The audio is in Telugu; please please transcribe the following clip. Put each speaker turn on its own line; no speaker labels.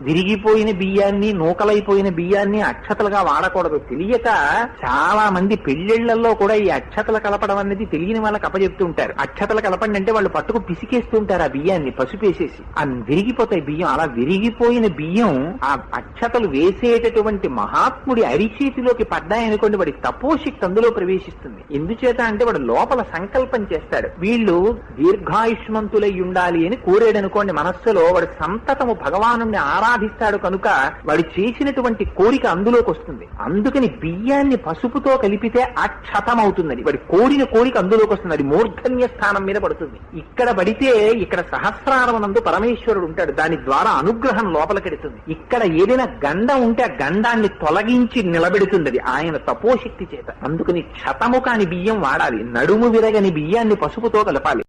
విరిగిపోయిన బియ్యాన్ని, నూకలైపోయిన బియ్యాన్ని అక్షతలుగా వాడకూడదు. తెలియక చాలా మంది పెళ్లిళ్లలో కూడా ఈ అక్షతలు కలపడం అనేది తెలియని వాళ్ళకి అప్పచెప్తూ ఉంటారు. అక్షతలు కలపండి అంటే వాళ్ళు పట్టుకు పిసికేస్తూ ఉంటారు ఆ బియ్యాన్ని పసుపేసేసి. విరిగిపోతాయి బియ్యం. అలా విరిగిపోయిన బియ్యం ఆ అక్షతలు వేసేటటువంటి మహాత్ముడి అరిచేతిలోకి పడ్డాయనుకోండి, వాడి తపోశక్తి అందులో ప్రవేశిస్తుంది. ఎందుచేత అంటే వాడు లోపల సంకల్పం చేస్తాడు, వీళ్ళు దీర్ఘాయుష్మంతులై ఉండాలి అని కోరాడనుకోండి మనస్సులో, వాడు సంతతము భగవాను ఆరాధిస్తాడు కనుక వాడు చేసినటువంటి కోరిక అందులోకి వస్తుంది. అందుకని బియ్యాన్ని పసుపుతో కలిపితే అక్షతం అవుతుందని వాడి కోరిన కోరిక అందులోకి వస్తుంది. అది మూర్ధన్య స్థానం మీద పడుతుంది. ఇక్కడ పడితే ఇక్కడ సహస్రారమునందు పరమేశ్వరుడు ఉంటాడు, దాని ద్వారా అనుగ్రహం లోపలికెడుతుంది. ఇక్కడ ఏదైనా గండం ఉంటే ఆ గండాన్ని తొలగించి నిలబెడుతుంది అది ఆయన తపోశక్తి చేత. అందుకని క్షతము కాని బియ్యం వాడాలి, నడుము విరగని బియ్యాన్ని పసుపుతో కలపాలి.